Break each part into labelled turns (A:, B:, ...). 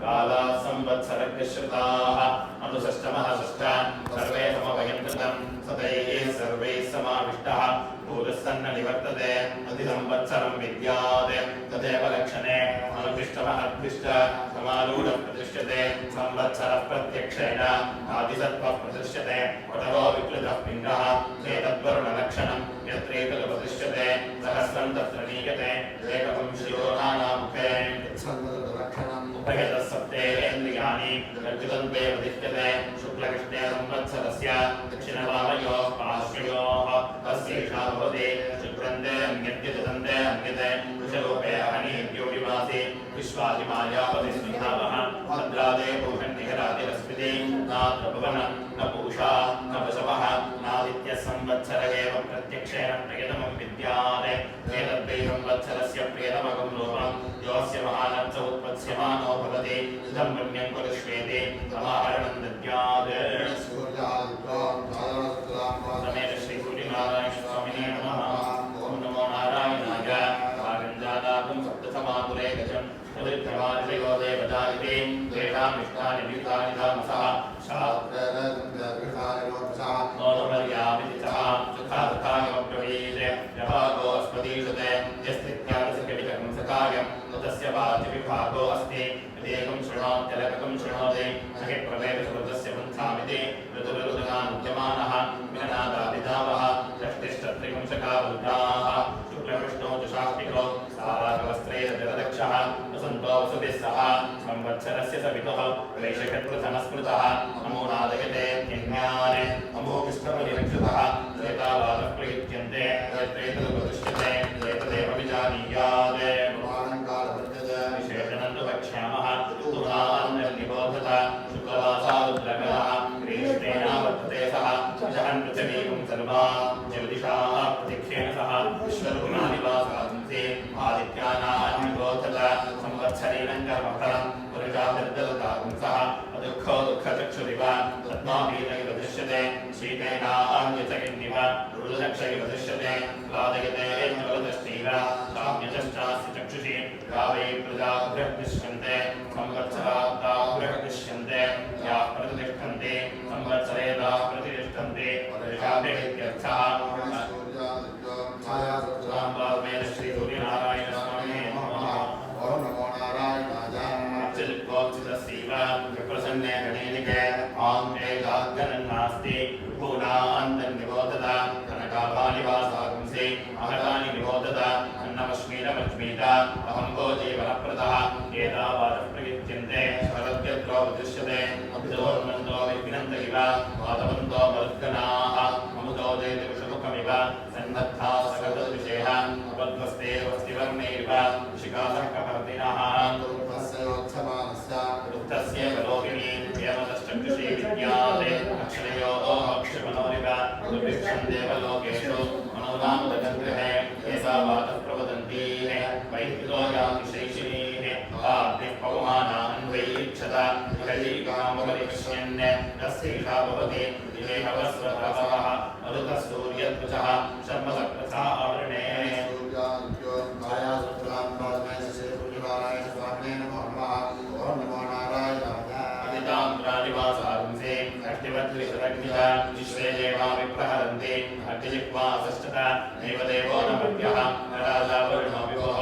A: काला संवत्सरग्श्रुताः अनुषष्टमः षष्ठा सर्वे समवयन्तृतं सतैः सर्वैः समाविष्टः पूर्वसन्न निवर्तते अतिसंवत्सरं विद्यात् तदेव लक्षणे अनुष्टमः अद्विष्ट समारूढः प्रतिष्ठते संवत्सरः प्रत्यक्षेण आदिसत्त्वः प्रतिष्ठते पटवो विकृतः पिण्डः एतद्वरुणलक्षणं यत्रैतद् प्रतिष्ठते सहस्रं तत्र नीयते एकपुंशयोनामुखे उपयतः सप्तेन्द्रियाणि यद्विदन्ते प्रतिष्ठते शुक्लकृष्णे संवत्सरस्य दक्षिणवामयोः पार्श्वयोः तस्यैषा भवति शुक्रन्ते अन्यद्य तदन्ते अन्यते वृषरूपे अहनीद्योनिवासि विश्वादिमायापति स्मितावः भद्रादे भूषण्डिहरादिरस्मिति नात्र भुवन न पूषा न वशवः नादित्यः संवत्सर एव प्रत्यक्षेण प्रियतमं विद्यात् एतद्वै संवत्सरस्य प्रियतमकं रूपं योऽस्य महानर्च उत्पत्स्यमानो भवति इदं पुण्यं कुरुष्वेति समाहरणं दद्यात् समेत श्रीसूर्यनारायणस्वामिने नमः ॐ नमो नारायणाय वागञ्जादातुं सप्तसमापुरे गजं चतुर्भ्रमादियो देवतादिते तेषां इष्टानि वियुतानि धामसः नोदमर्यामिति सः सुखादुःखानिमब्रवीत् यभागो अस्मदीषते यस्तित्यादिसकविकंसकायं तस्य वाचिविभागो अस्ति यदेकं शृणोत्यलकं शृणोति न हि प्रवेदसुकृतस्य पुंसामिति ऋतुरुदनानुद्यमानः विनादादिधावः षष्टिश्चत्रिपुंसकावृद्धाः शुक्लकृष्णो च शास्त्रिको साराकवस्त्रैरजरदक्षः वसन्तो वसुभिः सह संवत्सरस्य सवितुः वैशखत्वसमस्मृतः अमूनादयते यज्ञान् अमोघिष्ठपरिरक्षितः एतावादः प्रयुज्यन्ते यत्रैतदुपदुष्यते एतदेव विजानीयात् विशेषणं तु वक्ष्यामः ऋतूनान्निबोधत शुक्लवासादुद्रगः ग्रीष्मेणावर्तते सः जहन् पृथिवीं सर्वा ज्योतिषाः प्रतिक्षेण सः विश्वरूपानिवासांसि आदित्यानान्निबोधत संवत्सरेण कर्मफलं पुरुषाभिर्दलतां सः अदुःखो दुःखचक्षुरिव पद्मापीतैव दृश्यते शीतेनान्यचगिन्निव रुदलक्षैव दृश्यते लादयते ज्वलदश्चैव साम्यचश्चास्य चक्षुषि गावै प्रजा बृहद्दृश्यन्ते संवत्सराब्दाः बृहद्दृश्यन्ते याः प्रतिष्ठन्ते संवत्सरे ताः प्रतिष्ठन्ते वर्षाभ्यः श्रीसूर्यनारायणस्वामिने नमः ॐ नमो नारायणाय चित्तोचितस्यैव विप्रसन्ने गणेनिके आन्ते गाद्गनन्नास्ति भूनान्तन्निबोधत कनकाभानिवासागुंसि महतानि निबोधत अन्नमश्मीरमज्मीत अहं भोजीवनप्रदः एतावादः प्रयुज्यन्ते शरद्यत्रो दृश्यते अभिदोर्मन्तो विघ्नन्त इव वातवन्तो मरुद्गणाः अमुदो जयतिवृषमुखमिव सन्नद्धाः सकलदृशेः उपध्वस्ते वस्तिवर्णैरिव शिखासः कपर्दिनः दुःखस्यैव लोकिनी एवतश्चक्षुषी विद्यात् अक्षरयोः अक्षमनोरिव दुर्भिक्षं देवलोकेषु मनोरामुदगृहे एतावातः प्रवदन्तीः वैद्युतो याति शैशिनीः आद्यः पवमानान्वैक्षत कलीकामपरिपश्यन् तस्यैषा भवति विवेकवस्वतः मरुतसूर्यध्वजः शर्मसकृथा आवृणे निवासांसे अष्टिवद्विषदग्निः विश्वे देवा विप्रहरन्ति अग्निजिह्वा षष्ठः नैव देवो न मर्त्यः न राजा वरुणो विभुः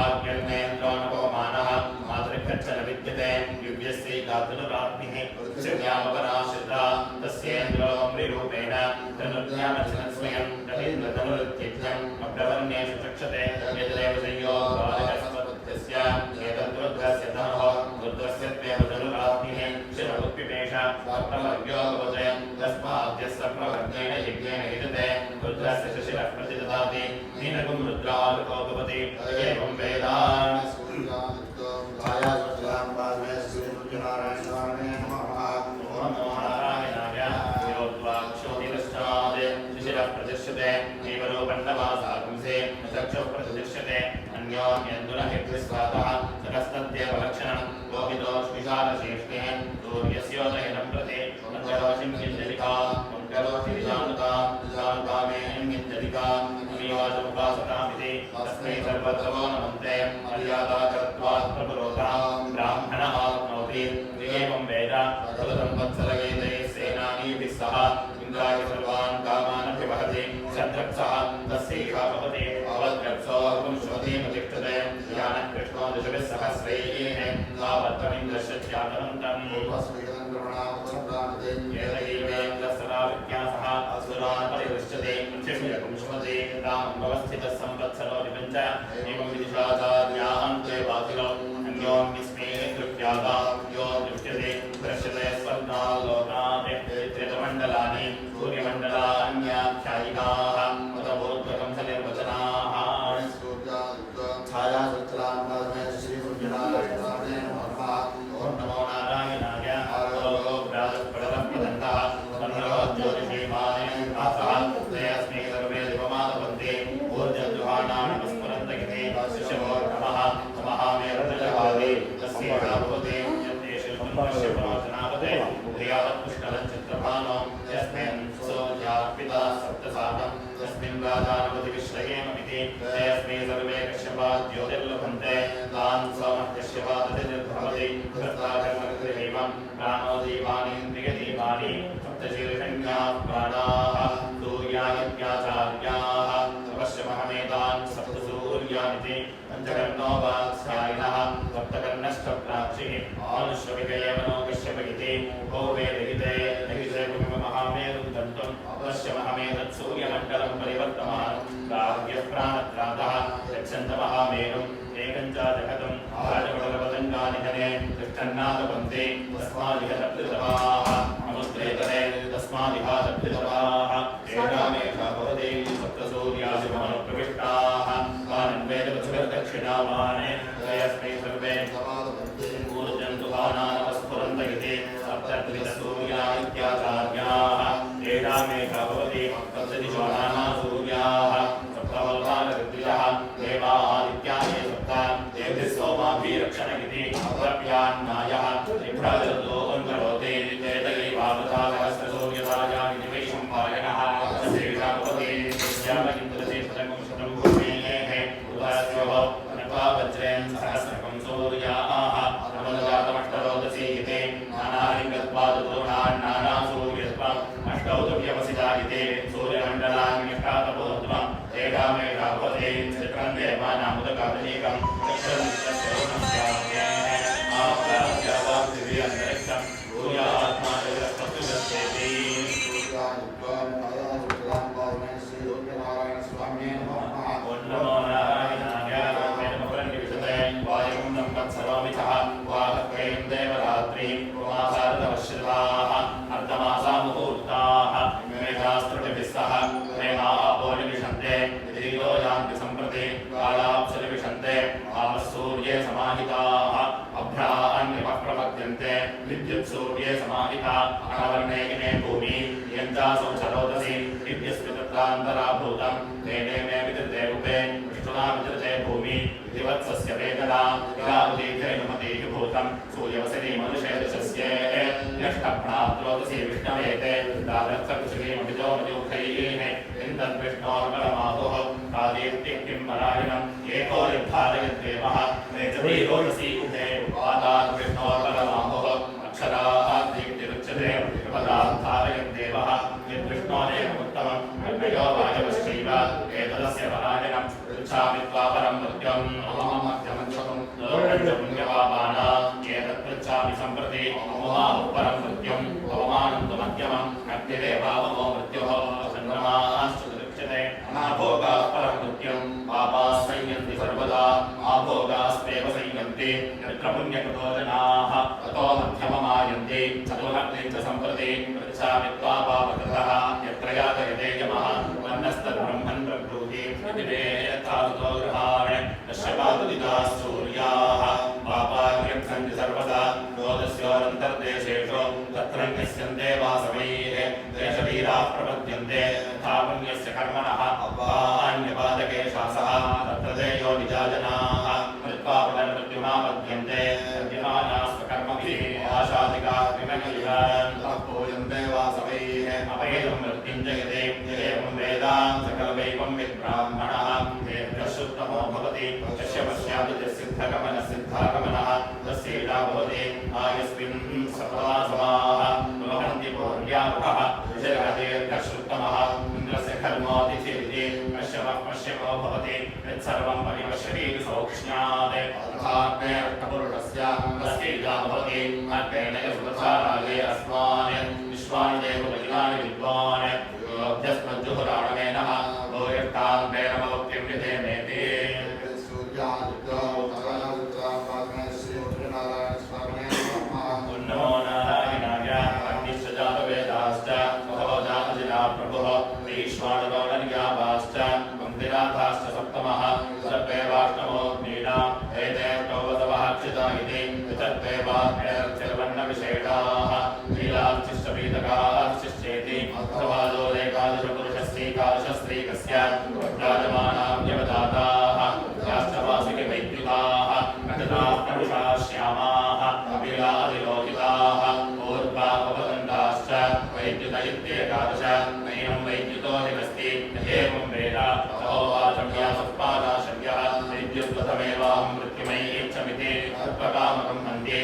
A: आज्ञन्नेन्द्रो न पवमानः मातृगच्छन विद्यते युव्यस्यैकातनुराग्निः पृथिव्यामपराश्रिता तस्येन्द्रो अम्रिरूपेण तनुज्ञानचिनस्वयं रवीन्द्रतनुरुत्यज्यम् अब्रवन्येषु चक्षते यद्देव संयो बालकस्वस्य एतद्रुद्रस्य तनोः रुद्रस्य त्वेव तनुराग्निः शिरमुत्पिपेष वाक्प्रवर्ग्यो भवते तस्माद्यस्य प्रवर्गेण यज्ञेन हितते रुद्रस्य शिशिरः प्रतिददाति नीनकं रुद्रालुको भवति एवं वेद शिशिरः प्रतिष्ठते नैवरूपण्डवासागुंसे चक्षुः प्रतिष्ठते अन्योन्यन्दुनहिर्विस्वातः सरस्तद्देव लक्षणं लोहितोष्मिशालशेष्ठे सूर्यस्योदयनं प्रति मन्त्रोषिं किञ्जलिका मन्त्रोषि विजानुतामेन किञ्जलिका अमीवाचमुपासतामिति तस्मै सर्वत्र वो नमन्ते मर्यादा कृत्वात् प्रपुरोधा ब्राह्मणः आप्नोति भवति एवं वेद तदसंवत्सरगेतैः सेनानीभिः सह इन्द्राय सर्वान् कामानपि वहति शत्रक्षः तस्यैव भवति अवद्रक्षो पुंश्वतीमतिष्ठते यानः कृष्णो दिशभिः सहस्रैः तावत्त्वमिन्द्रस्य ख्यातवन्तम् एतैवेन्द्रसराविज्ञासः असुरान् परिदृश्यते पृथिव्यपुंश्वते रामवस्थितः संवत्सरो विपञ्च एवं विदिशाचार्यान्ते वासिनो अन्योन्यस्मे दृक्याता यो दृश्यते दृश्यते स्वर्गालोकात् त्रितमण्डलानि सूर्यमण्डलान्याख्यायिकाः मतबोद्धकं सनिर्वचनाः छाया सच्चलान्तात्मे श्री सूर्यनारायणाय नमः ओम नमो नारायणाय आरोग्यो व्यासपडलप्रदन्तः वन्दरो ज्योतिषीमाने आसः तयस्मै सर्वे दिवमातपन्ते ऊर्जद्रुहाणां नमस्कुरन्तगिते शिशवो नमः महामेरजहादे तस्यैव भवते यद्देशे पश्यपराजनापते धियावत्पुष्कलञ्चित्रभानो यस्मिन् सोऽध्यापिता सप्तसागं तस्मिन् राजानवतिविश्रयेममिति तस्मै सर्वे कश्यपात् ज्योतिर्लभन्ते तान् सोमः कश्यपादतिर्भवति कृत्वाकर्मकृतिमेवं प्राणो दीवानीन्द्रियदीवानि सप्तशीर्षण्याः प्राणाः सूर्यायत्याचार्याः तपश्यमहमेतान् सप्तसूर्यानिति पञ्चकर्णो वात्स्यायिनः सप्तकर्णश्चप्राक्षिः आनुश्रविकयवनो कश्यपगिति को वेदगिते नगिते महामेरुं दन्तुम् पश्यमहमेतत् सूर्यमण्डलं परिवर्तमानं प्राग्यः प्राणत्रातः यच्छन्तमहामेरुम् एकं च जगतं राजपटलपतङ्गानिधने तिष्ठन्नादपन्ते तस्मादिहतप्तृतवाः नमस्तेतरे तस्मादिहातप्तृतवाः एकामेका भवते सप्तसूर्यादिमनुप्रविष्टाः कानन्वेदपृथिविर्दक्षिणावाने तयस्मै सर्वे ऊर्जन्तुहानानपस्फुरन्तगिते सप्तत्रितसूर्या इत्याचार्याः एकामेका भवति सप्तदिशो नाना सूर्याः सप्तवल्पालकृत्रियः देवादित्यानि देवि सोमाभिरक्षणगिति अवप्यान्नायः विभ्राजतो अन्वरोते एतैवावतारहस्रसूर्यसायागिति वैशम्पायनः तस्यैषा भवति यस्यामगिन्द्रसे शतकं शतं भूमेः उदास्योः नत्वा वज्रेण सहस्रकं सूर्याः नवजातमष्टरोदसी इति नानालिङ्गत्वादूर्णान् नानासूर्यत्वम् अष्टौ तुभ्यवसितागिति सूर्यमण्डलान्यष्टातपोत्वम् एकामेका भवति चित्रं देवानामुदकादनीकं विद्युत् सूर्ये समाहिता अनवर्णेकिने भूमि यन्तासौ चरोदसी विद्युस्मितत्रान्तराभूतं तेने मे विदृते रूपे विष्णुना विदृते भूमि विधिवत्सस्य वेदना विरावतीथेनुमतीः भूतं सूर्यवसरी मनुषे दशस्ये यष्टप्राप्तोदसी विष्णवेते दादर्थकृषिमभिजो मजूखैः इन्दद्विष्णोर्बलमातुः प्रादीप्तिः किम्बरायणम् एको निर्धारयद्देवः नेचते रोदसी उभे पादात् विष्णोर्बलमातुः अक्षराः दीप्तिरुच्यते पदार्थारयद्देवः यद्विष्णोरेकमुत्तमम् अन्वयो वायवश्चैव एतदस्य परायणम् पृच्छामि त्वा परं मृत्युम् अहममध्यमञ्चकम् लोकञ्चपुण्यपापाना एतत् पृच्छामि सम्प्रति अमुमाहुः परं मृत्युम् अवमानं तु मध्यमम् अग्निरेवावमो मृत्युः चन्द्रमाश्च दृक्ष्यते अनाभोगाः परं मृत्युम् पापाः संयन्ति सर्वदा आभोगास्तेव संयन्ति यत्र पुण्यकृतो जनाः ततो मध्यममायन्ति चतुर्हग्निं च सम्प्रति पृच्छामि त्वा पापकृतः यत्र यातयते यमः वन्नस्तद्ब्रह्मन् प्रब्रूहि इति मे यथा ततो गृहाणि कश्यपादुदिताः सूर्याः पापाग्र्यक्षन्ति सर्वदा द्वादस्योरन्तर्देशेषु तत्र न्यस्यन्ते वासवैः देशवीराः प्रपद्यन्ते तथा पुण्यस्य कर्मणः अव्वान्यपादके शासः तत्र ते यो निजाजनाः मृत्वा पुनर्मृत्युमापद्यन्ते यज्ञमानाः स्वकर्मभिः आशादिकाः विमलिवान् पूयन्ते वासवैः अपैदं मृत्युञ्जयते एवं वेदान् सकलवैवं विद्ब्राह्मणः शुद्धः तमो भवति यस्य पश्यादिसिद्धगमनसिद्धागमनः तस्यैता भवति आयस्मिन् सपदा समाः भवन्ति पौर्यावः ऋषिर्गतिर्गश्रुत्तमः इन्द्रस्य कर्मोऽतिथिरिति पश्यमो भवति यत्सर्वं परिपश्यति सौक्ष्म्यात् तथाग्नेऽर्थपुरुषस्य तस्यैता भवति अग्नेन सुरसारागे अस्मान् विश्वानि देववैनानि विद्वान् योऽभ्यस्मज्जुहुराणमेनः भूयर्तान्तेनमवक्तिं विधेमेति नमो नारायणाय अग्निश्चजातवेदाश्च महोजातजिना प्रभुः वैश्वानरोणर्यावाश्च मन्दिराधाश्च सप्तमः सर्वेवाष्टमोऽग्नीना एते कौवतवः क्षिता इति विशेषाः लीलार्चिष्टपीतकार्चिश्चेति अथवादोलेकादशपुरुषस्यैकादशस्त्रीकस्य विराजमानां यवदाताः याश्चवासिकवैद्युताः नटनाः पुरुषाः श्यामाः अभिलादिलोकिताः ऊर्ध्वापवदन्ताश्च वैद्युत इत्येकादश नैनं वैद्युतो निरस्ति एवं वेद तहोवाचम्यासत्पादाशव्यः विद्युत्पथमेवाहं मृत्युमयीक्षमिति सर्वकामकं मन्ये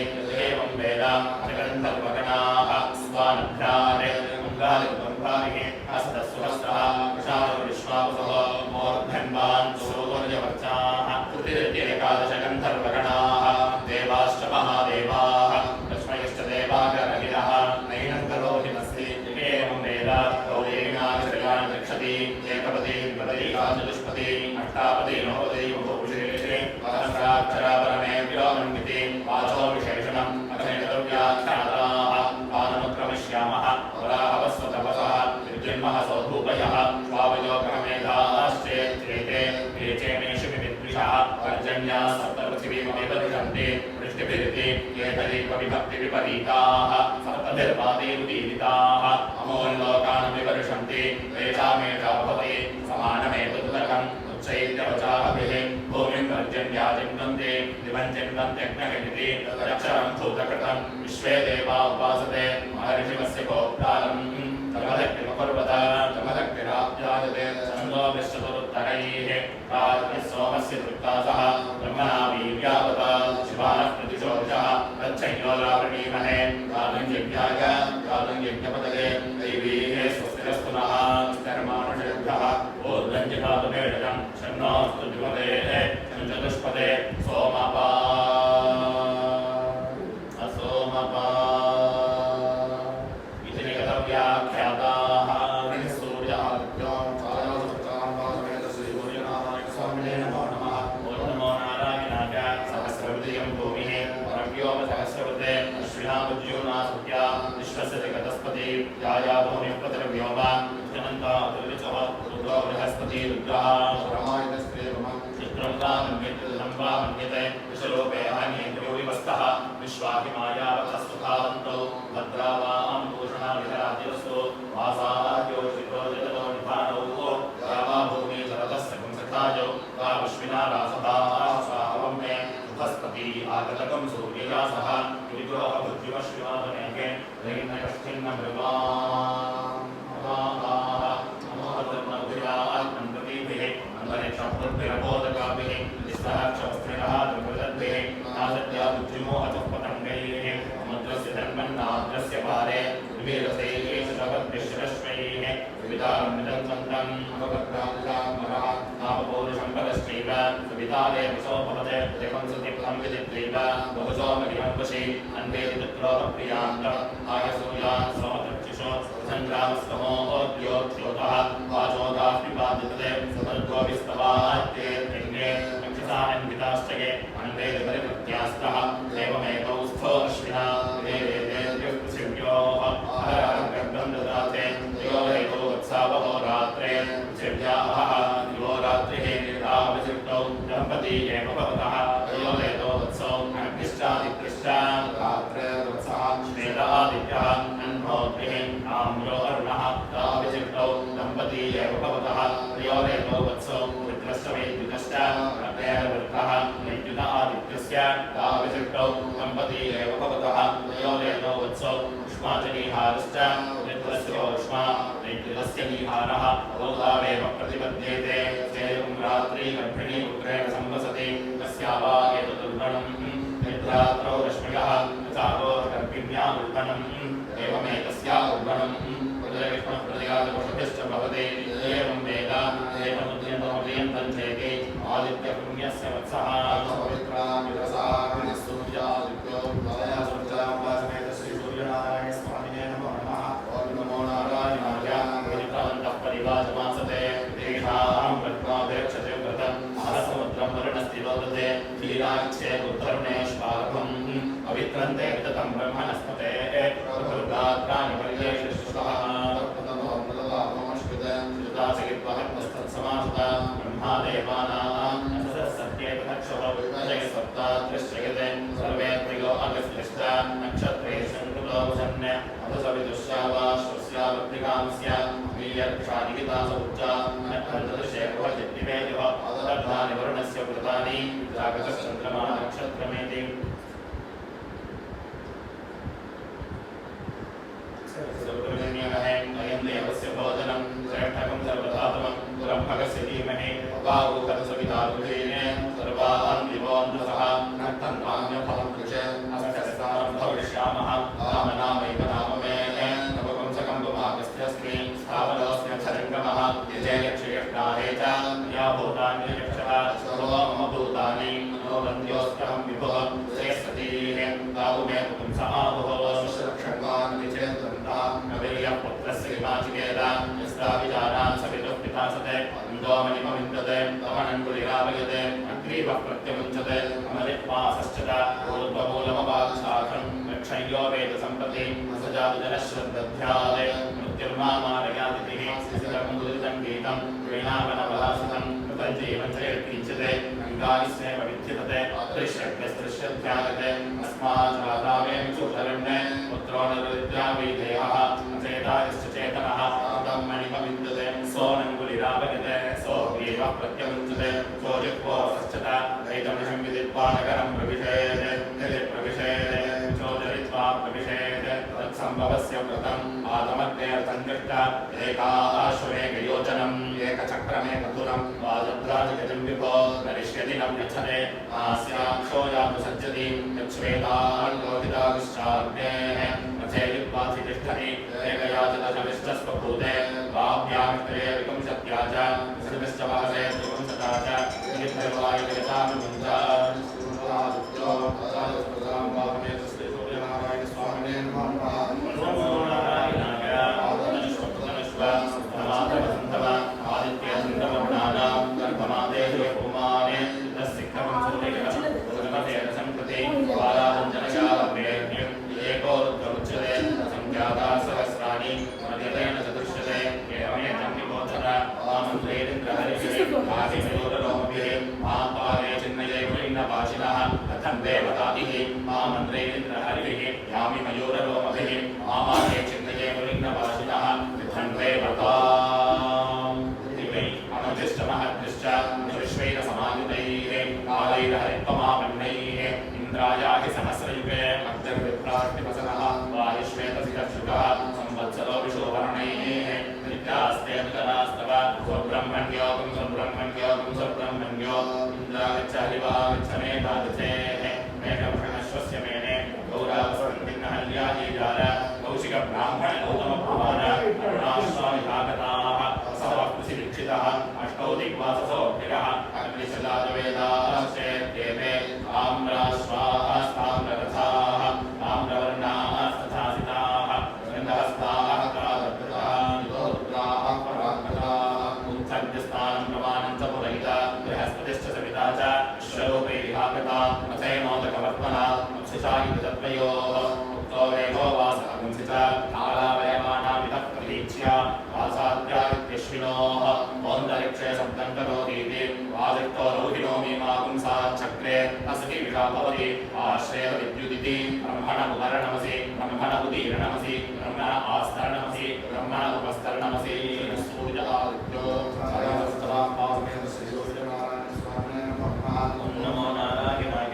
A: एवं वेद जगन्धर्वगणाः स्वानभ्रान् अङ्गालिब्रह्माणि हस्तस्वहस्तः विशालविश्वावसः मूर्धन्वान् सूर्यवर्चाः एकादशगन्धर्वगणाः देवाश्च महादेवाः लक्ष्मयश्च देवागरगिरः नैनं करोहिमस्ति एवं वेद गौरीणानि रक्षति एकपदी द्विपदी चतुष्पदी अष्टापदी नवपदी बहुपुरुषे सहस्राक्षरापरमे व्योमन्विति वाचो विशेषणम् अथैतव्याख्याताः पानमुक्रमिष्यामः वराहवस्वतपसः विद्युन्मः सौधूपयः स्वावयोगमेधाश्चेते येचेमेषु विद्विषः पर्जन्याः सप्तपृथिवीमपि दर्शन्ति वृष्टिभिरिति एतदीपविभक्तिविपरीताः सप्तभिर्वादैरुदीरिताः अमोल्लोकान् विवर्षन्ति तेषामेषा भवति समानमेतदुदकम् उच्चैत्यवचाभिः भूमिं पर्जन्याजिन्वन्ति दिवं चिन्वन्त्यग्नगिरिति तदक्षरं भूतकृतं विश्वे देवा उपासते महर्षिवस्य गोप्तारम् तमदग्निमपर्वत तमदग्निराप्यायते छन्दोभिश्चतुरुत्तरैः राज्ञः सोमस्य तृप्तासः ब्रह्मणा वीर्यावत शिवानः प्रतिशोषः तच्छयोरावृणीमहे कालञ्यज्ञाय कालञ्यज्ञपदये दैवीः स्वस्तिरस्तु नः स्तर्मानुषेभ्यः ऊर्ध्वञ्जघातुमेषजं शन्नोऽस्तु द्विपदेः चतुष्पदे सोमपा असोमपा इति निगतव्याख्याताः नमो नारायणाय सहस्रवृतियं भूमिः परव्योमसहस्रवृते अश्विनामुज्यूनासुत्या विश्वस्य जगतस्पति याया भूमिः जनन्ता दुर्विचः रुद्रो बृहस्पति रुद्रः चित्रं वा मन्यते विश्वरूपे अहन्येन्द्रियोविवस्तः विश्वाहिमायावतस्तुतावन्तौ भद्रावां भूषणाविधराद्यस्तु वासाद्यो शिरो जगतो निधानौ यावा भूमि सरदस्य पुंसखायो वा विश्विना रासदाः स्वाहवं मे बृहस्पति आगतकं सूर्ययासः युरिग्रोह बुद्धिमश्विनादनेके भिः निस्सहक्षवस्त्रिणः दुर्गतद्भिः नासत्या बुद्धिमोहतः पतङ्गैः समुद्रस्य धन्वन्नाद्रस्य पारे विवीरसैः शतपद्भिश्रश्वैः विविधामृतन्वन्तम् अवभद्रामरः नामपौरुषं परश्चैव सवितादेवसो भवते जपं सुदीप्तं विदित्वैव बहुसोमगिरं वशि अन्वेति तत्रोपप्रियान्तम् आयसूयान् सोमदर्चिषो सङ्ग्रामस्तमोद्योत्योतः वाचोदाः पिबादितते सतर्गोभिस्तवात्ये यज्ञे रक्षसान्विताश्चये अन्वेति परिवृत्यास्तः एवमेकौ स्थो अश्विना वेदेतेभ्यः पृथिव्योः अहरहर्गर्भं ददाते योरेतो वत्सावहो रात्रे पृथिव्याः योरात्रिः राविसिक्तौ दम्पती एव भवतः योरेतो वत्सौ अग्निश्चादित्यश्च रात्रे वत्सः श्वेतादित्यः अन्नोऽग्निः आम्रो अर्णः राविसिक्तौ दम्पती एव भवतः योरेतो वत्सौ मित्रश्च वैद्युतश्च अग्नेर्वृत्तः वैद्युत आदित्यस्य राविसिक्तौ दम्पती एव भवतः योरेतो वत्सौ पुष्पाञ्जलिहारश्च तुलस्योष्मा नैतुलस्य नीहारः अवतावेव प्रतिपद्येते सेयं रात्रि गर्भिणी पुत्रेण संवसति तस्यावा एतदुर्गणम् निद्रात्रौ रश्मयः चारो गर्भिण्याम् उल्बणम् एवमेतस्या उल्बणम् उदयविष्णुः प्रदयादपशुभिश्च भवति एवं वेद एतमुद्यन्तमभियन्तं चेति आदित्यपुण्यस्य वत्सः सूर्यादित्यो सूर्यासमेत श्रीसूर्यनारायण स्वामिने नमो नमः ॐ नमो नारायणाय विनितान्तः परिवाजमासते तेषां प्रज्ञापेक्षते व्रतम् अरसमुद्रं वरुणस्तिरोदते क्षीराक्षे उत्तरुणेश्वारभम् अवित्रन्ते विततं ब्रह्मणस्पते प्रभुर्गात्राणि पर्येषुष्वः श्रुतासगित्वहस्तत्समासुता ब्रह्मादेवानां सत्येतक्षवजयसप्तात्रिश्चयते सर्वे त्रयो अगस्त्यश्च नक्षत्रे संकृतो वसन् अधसविदुष्यावाश्वस्यावृत्तिकांस्य वीयर्क्षानिगितासौच्चा नक्षत्रदृशे भवचित्तिमेदिव अदर्धानि वरुणस्य व्रतानि जागतश्चन्द्रमा नक्षत्रमेति अयं देवस्य भोजनं श्रेष्ठकं सर्वधातमं ब्रह्मकस्य धीमहि वागुकरसवितारुषेणे सर्वान् दिवोऽन्धसः नक्तन्वान्यफलं कृशे अष्टशतां भविष्यामः रामनामैव नाम मे नवपुंसकं पुमागस्त्यस्मि स्थावरोऽस्म्यक्षरङ्गमः यजे यक्षयष्टाहे च या भूतान्ययक्षः सर्वो मम भूतानि मनोबन्ध्योऽस्म्यहं विभुः श्रेष्ठतीः तावुमे पुंस आहुः सुरक्षण्वान् विचेन्द्रन्तः नवीयः पुत्रस्य विमाचिकेत यस्ताविचारान् सवितुः पितासते इन्दोमणिमविन्दते तमनङ्कुलिरावयते अग्रीवः प्रत्यमुञ्चते अमलिप्वासश्चत ऊर्ध्वमूलमवाक्षाखं रक्षय्यो वेदसम्पत्ति असजातजनश्रद्धध्यादे मृत्युर्मामारयादितिः शिशिरमुदितं गीतं वीणावनवलासितं कृतञ्जीवं च यत्किञ्चते अङ्गानि स्नेव विद्यते दृश्यग्रस्तृश्यध्यायते अस्माज्जातावेमिचूतरण्ये पुत्रो नरविद्याविधेयः अचेतायश्च चेतनः तं मणिमविन्दते सोऽनङ्कुलिरावयते सोऽग्रीवः प्रत्यमुञ्चते सोऽजिह्वोऽसश्चत एतमृषं विदित्वा नगरं प्रविशेत् यदि प्रविशेत् चोदयित्वा प्रविशेत् तत्सम्भवस्य व्रतम् आगमग्नेऽर्थं दृष्ट एकाश्वमेकयोजनम् एकचक्रमेकधुरं वाजद्राजगजं विभो नरिष्यति न व्यच्छते आस्याक्षो यातु सज्जति यच्छ्वेतान् लोहिताविश्चाग्नेः रथेयुक्त्वासि तिष्ठति एकयाचितशविश्चस्वभूते वाभ्यामित्रे विपुंसत्या च विसृतिश्च वहसे विपुंसता च नित्यवायुजगतानुमुञ्चा सूर्यादित्यो अजायस्पदां वाहमेतस्ते सूर्यनारायण स्वामिने नमः नमो नारायणाय आदनश्वतनश्व समाधवसन्तव आदित्यसन्दवनानां गर्भमादेशे पुमाने तस्सिक्खं सूर्यः उर्वतेन संकृते वारावञ्जनशालभेर्यं एको रुद्रमुच्यते संख्याता सहस्राणि मध्यतेन चतुष्यते एवमेतं निबोधन आमन्त्रेन्द्रहरिः आदिमयोरलोमभिः मापाले चिन्नये वृन्नपाशिनः कथं देवताभिः आमन्त्रेन्द्रहरिः यामि मयूरलोमभिः मामाले चिन्नये वृन्नपाशिनः कथं देवतां दिवै अमृतिश्च महद्भिश्च विश्वेन समायुतैः कालैर्हरित्वमापन्नैः इन्द्रायाहि सहस्रयुगे मग्धर्विभ्राष्टिवसनः वायुश्वेतसिकर्षुकः संवत्सरो विशोभरणैः नित्यास्तेऽन्तरास्तव स्वब्रह्मण्योगं स्वब्रह्मण्योगं स्वब्रह्मण्यो इन्द्रागच्छ हरिवा गच्छ मे तादृशेः मेघभृणश्वस्य मेने गौरावस्वन्दिन्नहल्याजीजार कौशिकब्राह्मण गौतमभुवन अरुणाश्वामिभागताः सवः कुशिदीक्षितः अष्टौ दिग्वाससोऽभ्यगः अग्निशलाजवेदाश्चेत्येते ताम्राश्वास्ताम्ररथाः ताम्रवर्णास्तथासिताः गन्धहस्ताः करादभृताः निरोद्राः परात्मताः उत्थग्यस्थानं प्रमाणं च पुरहिता बृहस्पतिश्च सविता च विश्वरूपैरिहागता मथैनोदकवर्त्मना मत्स्यशायितत्वयोः उक्तो वेगो वासागंसि च कालावयमानामितः प्रतीक्ष्य वासाद्यादित्यश्विनोः मौन्दरिक्षे शब्दं करोतीति वादिष्टो रौहिणो मीमापुंसाच्चक्रे असति विषा भवति आश्रेय विद्युदिति ब्रह्मण उदरणमसि ब्रह्मण उदीरणमसि ब्रह्मण आस्तरणमसि ब्रह्मण उपस्तरणमसि सूर्य आदित्यो सरस्वतां पावमेन श्रीसूर्यनारायण स्वामिने नमः नमो नारायणाय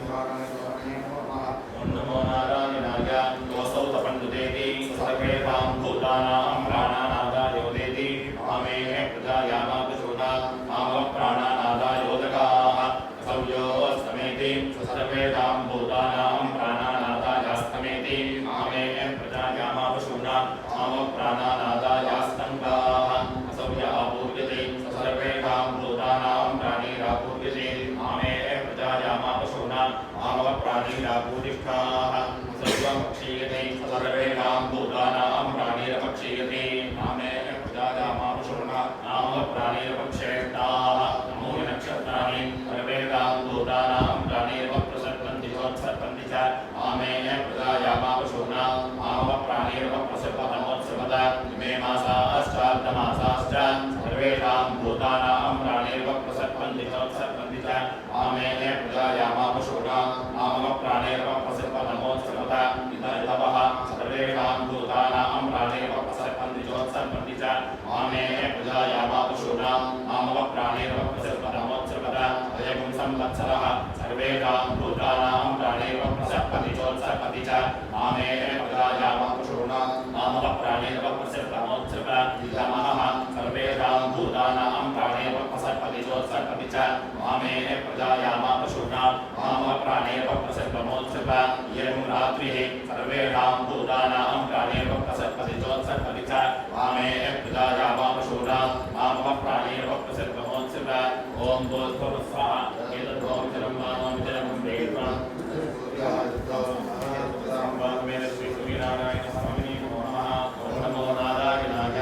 A: ओम नमो नारायणाय योऽसौ तपन्दुदेति सर्वेषां भूतानां प्राणानादायोदेति मामे प्रजायामापशूना मामः प्राणानादायोदकाः असौ योऽस्तमेति सर्वेषां भूतानां प्राणानादायास्तमेति मामे प्रजायामापशूना मामः प्राणानादायास्तङ्गाः असौ यः पूर्यते सर्वेषां भूतानां प्राणिरापूर्यते मामे प्रजायामापशूना मामः प्राणिरापूरिष्ठाः सर्वमक्षीयते सर्वेषां भूतानां प्राणिरपक्षीयते मामे प्रजायामापशूना मामः प्राणिरपक्षेष्टाः नमो नक्षत्राणि सर्वेषां भूतानां प्राणिरपप्रसर्पन्ति चोत्सर्पन्ति च मामे प्रजायामापशूना मामः प्राणिरपप्रसर्पतमोत्सर्पत इमे मासाश्चार्धमासाश्च सर्वेषां भूतानां प्राणिरपप्रसर्पन्ति चोत्सर्पन्ति च मामे प्रजायामापशूना मामः प्राणिरपप्रसर्पतमोत्सर्पत इतवः सर्वेषां भूतानां प्राणिरपप्रसर्पन्ति चोत्सर्पन्ति च मामे प्रजायामापशूना मामः प्राणिरपप्रसर्पतमोत्सर्पत अयं संवत्सरः सर्वेषां भूतानां प्राणिरपप्रसर्पन्ति चोत्सर्पन्ति च मामे प्रजायामापशूना मामः प्राणिरपप्रसर्पतमोत्सर्पत इतमः सर्वेषां भूतानां प्राणिरपप्रसर्पन्ति चोत्सर्पन्ति च मामे प्रजायामापशूना मामः प्राणिरपप्रसर्पतमोत्सर्पत इयं रात्रिः सर्वेषां भूतानां प्राणिरपप्रसर्पन्ति चोत्सर्पन्ति च मामे प्रजायामापशूना मामः प्राणिरपप्रसर्पतमोत्सर्पत ओम भूर्भुवस्सुवः एतद् ओम जलं वेत्वा श्री सूर्यनारायण स्वामिने नमो नमः ओम नमो नारायणाय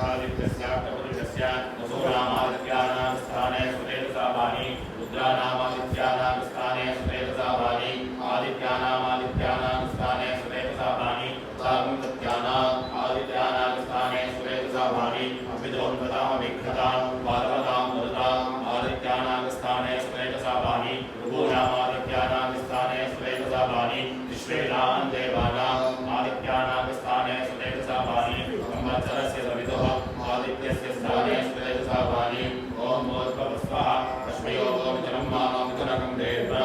A: आदित्यस्य पुरुषस्य वसुरामादित्यानां स्थाने सुतेजसावाणी रुद्रानामादित्यानां स्थाने सुतेजसावाणी आदित्यानामादित्यानां स्थाने सुतेजसावाणी सागुंसत्यानाम् आदित्यानां स्थाने सुतेजसावाणी अभिजोन्वतामभिघ्नतां पार्वतां मरुताम् आदित्यानां स्थाने सुतेजसावाणी भूनामादित्यानां स्थाने सुतेजसावाणी विश्वेनां देवानाम् आदित्यानां स्थाने सुतेजसावाणी संवत्सरस्य सवितुः आदित्यस्य स्थाने सुतेजसावाणी ओम भूर्भुवस्सुवः तस्मै ओम जलं मामं जनकं देवा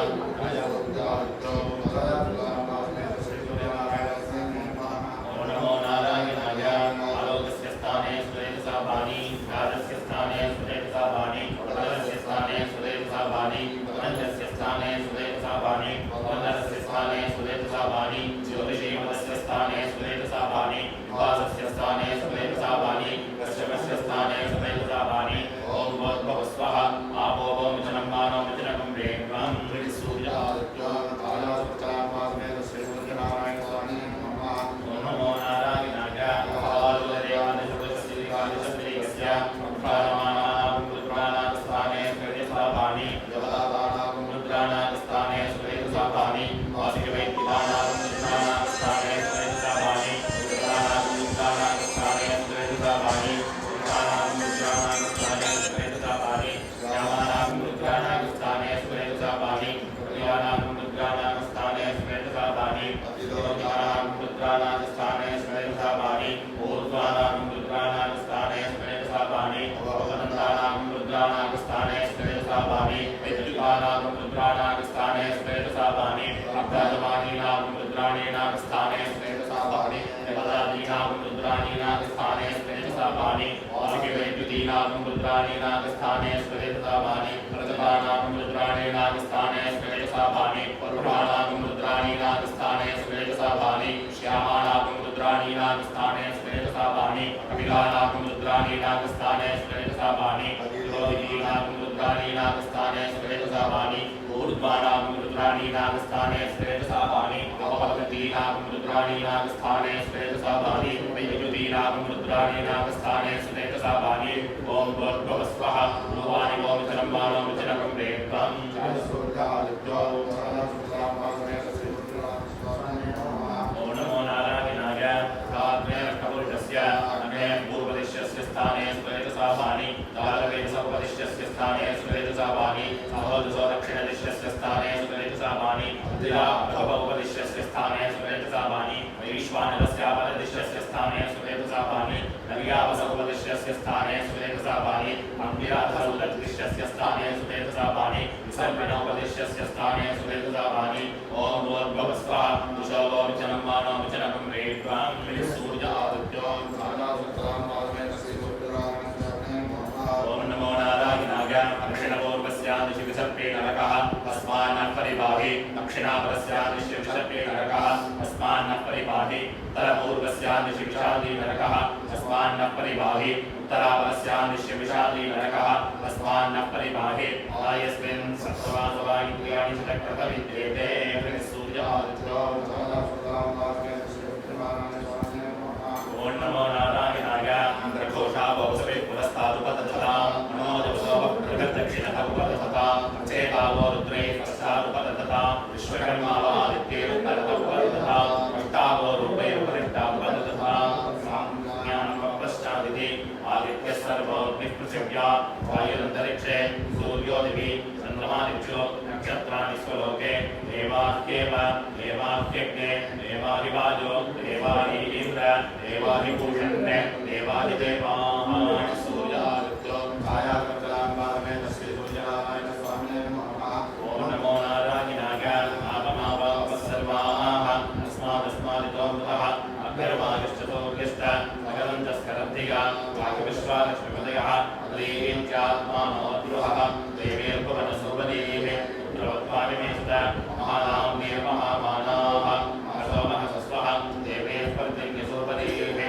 A: ओम नमो नारायणाय आलोकस्य स्थाने सुतेजसावाणी राजस्य स्थाने सुतेजसावाणी वरदस्य स्थाने सुतेजसावाणी वरदस्य स्थाने सुतेजसावाणी वरदस्य स्थाने सुतेजसावाणी ज्योतिषीमतस्य स्थाने सुतेजसावाणी वासस्य स्थाने सुतेजसावाणी कश्यपस्य स्थाने सुतेजसावाणी ओम भूर्भुवस्सुवः आपो ओम जलं मानव जनकं देवं ओम नमो नारायणाय आलोकदेवादिशब्दस्य प्राणमानां रुद्राणां स्थाने सुतेजसावाणी रुद्राणां स्थाने सुतेजसावाणी वासिकवैद्यानां रुद्राणां स्थाने सुतेजसावाणी रुद्राणां स्थाने सुतेजसावाणी रुद्राणां स्थाने सुतेजसावाणी यामानां रुद्राणां स्थाने सुतेजसावाणी यानां रुद्राणां स्थाने सुतेजसावाणी अतिरोधानां रुद्राणां स्थाने सुतेजसावाणी ऊर्ध्वानां रुद्राणां स्थाने सुतेजसावाणी अवनन्दानां रुद्राणां स्थाने सुतेजसावाणी वैद्युतानां रुद्राणां स्थाने सुतेजसावाणी अभ्राजमानीनां रुद्राणीनां स्थाने सुतेजसावाणी देवतादीनां रुद्राणीनां स्थाने सुतेजसावाणी वासिकवैद्युतीनां रुद्राणीनां स्थाने सुतेजसावाणी प्रजपानां रुद्राणीनां स्थाने सुतेजसावाणी परुषाणां रुद्राणीनां स्थाने सुतेजसावाणी श्यामानां रुद्राणीनां स्थाने सुतेजसावाणी कपिलानां रुद्राणीनां स्थाने सुतेजसावाणी विरोधिनीनां रुद्राणीनां स्थाने सुतेजसावाणी ऊर्ध्वानां रुद्राणीनां स्थाने सुतेजसावाणी अपवर्तीनां रुद्राणीनां स्थाने सुतेजसावाणी वैद्युतीनां रुद्राणीनां स्थाने सुतेजसावाणी ओम भूर्भुवस्सुवः भवानि ओम जलं मानव जनकं देवं ओम नमो नारायणाय काग्नेयपुरुषस्य अग्ने पूर्वदिश्यस्य स्थाने सुतेजसावाणी दालवेदसौपदिश्यस्य स्थाने सुतेजसावाणी सहोदसो दक्षिणदिश्यस्य स्थाने सुतेजसावाणी उपदिश्यस्य स्थाने सुतेजसावाणी वैश्वानरस्यापरदिश्यस्य स्थाने सुतेजसावाणी नव्यावसौपदिश्यस्य स्थाने सुतेजसावाणी अङ्ग्याधरौददिश्यस्य स्थाने सुतेजसावाणी सर्पिणोपदिश्यस्य स्थाने सुरेतुसावानि ओम भूर्भुवस्वः विशोभो विचनं मानो विचनं रेत्वां सूर्य आदित्यो ओम नमो नारायणाय दक्षिणपूर्वस्यादिशि विसर्पे नरकः अस्मान्नः परिपाहि दक्षिणापरस्यादिशि विसर्पे नरकः अस्मान्नः परिपाहि उत्तरपूर्वस्यादिशि विषादी नरकः अस्मान्नः परिपाहि उत्तरापरस्यादिशि विषादी नरकः अस्मान्नः परिपाहि आयस्मिन् सत्त्वासवा इन्द्रियाणि शतक्रतविद्येते सूर्य आदित्यो ओम नमो नारायणाय अंतर्घोषावोसवे पुरस्तादुपदधतां मनोजवसोपप्रगतदक्षिणतमुपदधतां चेतावो रुद्रे पश्चादुपदधतां विश्वकर्मावादित्ये उत्तरतमुपदधतां अष्टावो रूपे उपरिष्टादुपदधतां ज्ञानमपश्चादिति आदित्यः सर्वोऽग्निः पृथिव्या वायुरन्तरिक्षे सूर्यो दिवि चन्द्रमादित्यो नक्षत्राणि स्वलोके देवाह्येव देवाह्यग्ने देवाहिवाजो देवाहि इन्द्र देवाहि पूषन् देवादिदेवाः सूर्यादित्यो छायाकर्तलाम्बादमे तस्य सूर्याय स्वामिने नमः ओम नमो नारायणाय आपमावापस्सर्वाः अस्मादितो मृतः अग्निर्वायुश्चतुर्यश्च अगरन्तस्करन्तिका वायुविश्वालक्ष्मीपदयः अद्रीत्यात्मानोऽद्रुहः देवीर्भुवनसुपदीः पुत्रवत्वानिमेषत महानाम्नीर्महामानाः महसोमः सस्वः देवीर्पर्जन्यसुपदीः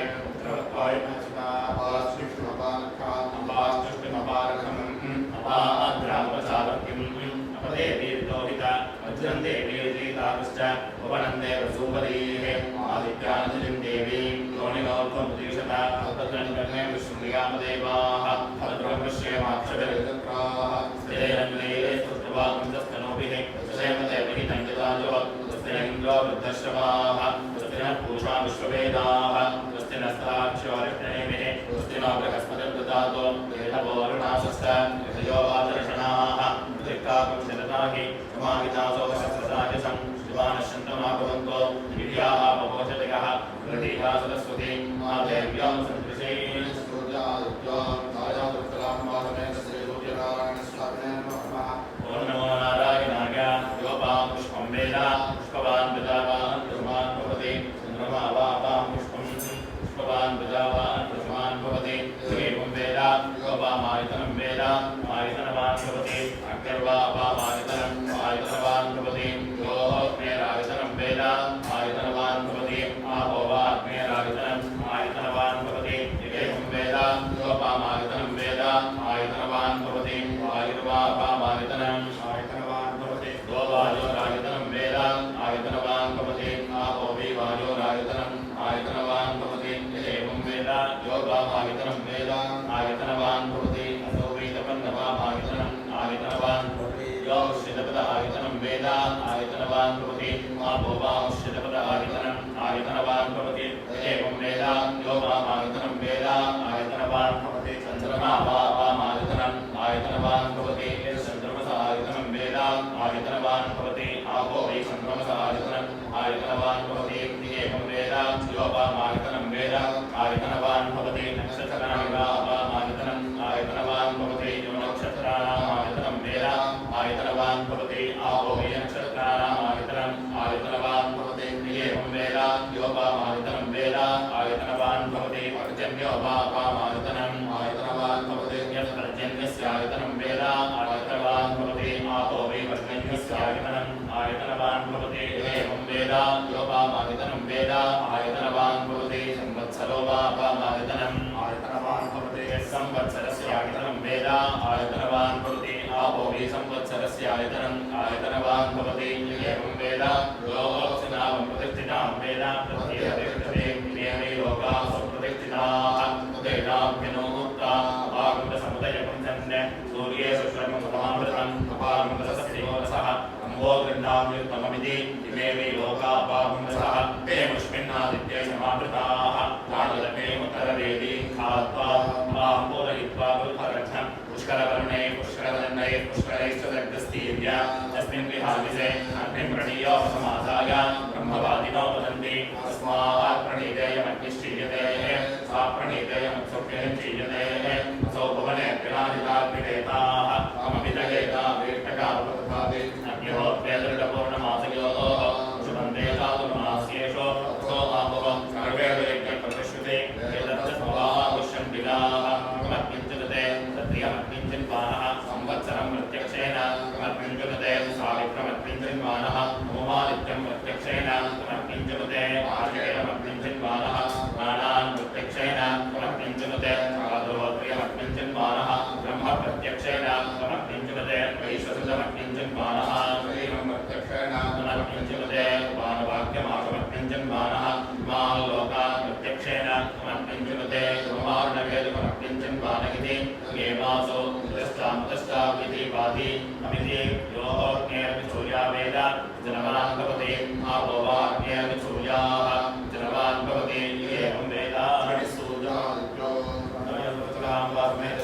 A: अम्बास्तुष्टिमपारखम् अपाद्रामप्रचारक्यम् अपदेवीर्लोहित वज्रं देवीर्जीताश्च भुवनं देवसूपदीः आदित्यानतिं देवीं योनिनोर्ध्वमुदीशत तत्रन्कर्णे विष्णुयामदेवाः भद्रं विश्येमाक्षभिर्गन्त्राः स्त्रीरङ्गे स्तुष्ट्वांसस्तनोभिः क्षेमदेवहितं यदाजो स्वस्तिरेन्द्रो वृद्धश्रवाः स्वस्तिनः पूषा विश्ववेदाः स्वस्तिनस्ताक्षोरिष्णेमिः स्वस्तिनो बृहस्पतिर्ददातो वेदवोरुणासश्च यथयो आदर्शनाः प्रतिक्काकुंशदताहि समाहितासो सहस्रसायसं शिवानश्चन्द्रमा भवन्तो दिव्याः बभोषतिकः प्रतीका सरस्वती मादेव्यां सन्दृशे ओम नमो नारायणाय योपां पुष्पं वेद पुष्पवान् प्रजावान् पुष्पवान् भवति चन्द्रमा वापां पुष्पं पुष्पवान् प्रजावान् पुष्पवान् भवति एवं वेद योपामायतनं वेद आयतनवान् भवति अग्निर्वापामायतनं आयतनवान् भवति योऽग्नेरायतनं वेद आयतनवान् भवति आपो वा अग्नेरायतनं आयतनवान् भवति एवं वेद योपामायतनं वेद आयतनवान् भवति वायुर्वापामायतनं आयतनवान् भवति यो वायोरायतनं वेद आयतनवान् भवति आपो वै वायोरायतनं आयतनवान् भवति एवं वेद यो वामायतनं वेद आयतनवान् भवति असो वै तपन्नवामायतनं आयतनवान् भवति यो उष्यतपद आयतनं वेद आयतनवान् भवति आपो वा उष्यतपद आयतनं आयतनवान् भवति एवं वेद यो वामायतनं वेद आयतनवान् भवति चन्द्रमा वामायतनं आयतनवान् भवति चन्द्रमस आयतनं वेद आयतनवान् भवति आपो वै चन्द्रमस आयतनं आयतनवान् भवति एवं वेद यो वामायतनं वेद आयतनवान् भवति नक्षत्राणि वामायतनं आयतनवान् भवति यो नक्षत्राणाम् आयतनं वेद आयतनवान् भवति आपो वै नक्षत्राणाम् आयतनं आयतनवान् भवति एवं वेद यो वामायतनं वेद आयतनवान् भवति पर्जन्यो वामायतनं आयतनवान् भवति यत्पर्जन्यस्य आयतनं वेद आयतनवान् भवति आपो वै पर्जन्यस्य आयतनं आयतनवान् भवति एवं वेद यो वामायतनं वेद आयतनवान् भवति संवत्सरो वामायतनं आयतनवान् भवति संवत्सरस्य आयतनं वेद आयतनवान् भवति आपो वै संवत्सरस्य आयतनं आयतनवान् भवति एवं वेद यो अप्सनामं प्रतिष्ठितां वेद प्रतिष्ठते नियमे लोकाः सुप्रतिष्ठिताः तेनाभ्यनोक्ता अपागुण्डसमुदयकं चन्द्र सूर्ये शुक्रं समावृतम् अपागुण्डसस्योरसः अम्बो गृह्णाम्युत्तममिति इमे वै लोका अपागुण्डसः ते मुष्मिन्नादित्ये समावृताः प्राणलभे उत्तरवेदी खात्वा अम्बोरयित्वा पुष्परक्षं पुष्करवर्णे पुष्करवर्णैः पुष्करैश्च दग्धस्तीर्य तस्मिन् विहाविषे अग्निं प्रणीयोपसमासाय ब्रह्मवादिनो वदन्ति तस्मात् प्रणीतेयमग्निश्चीयते सा प्रणीतेयमत्सुभ्यं चीयते असौ भुवने पिनादिता क्रीडेताः अमपितगेता वीक्षका ओमादित्यं प्रत्यक्षेण समर्पिञ्चनुते आर्येणमर्पिञ्चिन्वानः प्राणान् प्रत्यक्षेण समर्पिञ्चनुते आदोत्रियमर्पिञ्चिन्वानः ब्रह्म प्रत्यक्षेण समर्पिञ्चनुते वैश्वसुतमर्पिञ्चिन्वानः शरीरं प्रत्यक्षेण समर्पिञ्चनुते वानवाक्यमासमर्पिञ्चिन्वानः इमान् लोकान् प्रत्यक्षेण समर्पिञ्चनुते ब्रह्मार्णवेदमर्पिञ्चिन्वानगिति एवासो मुदश्चामुदश्चाविति वाति अमिति योऽग्नेर्विसूर्यावेद जनवान् भवति आपो वा अग्नेर्विसूर्याः जनवान् भवति एवं वेद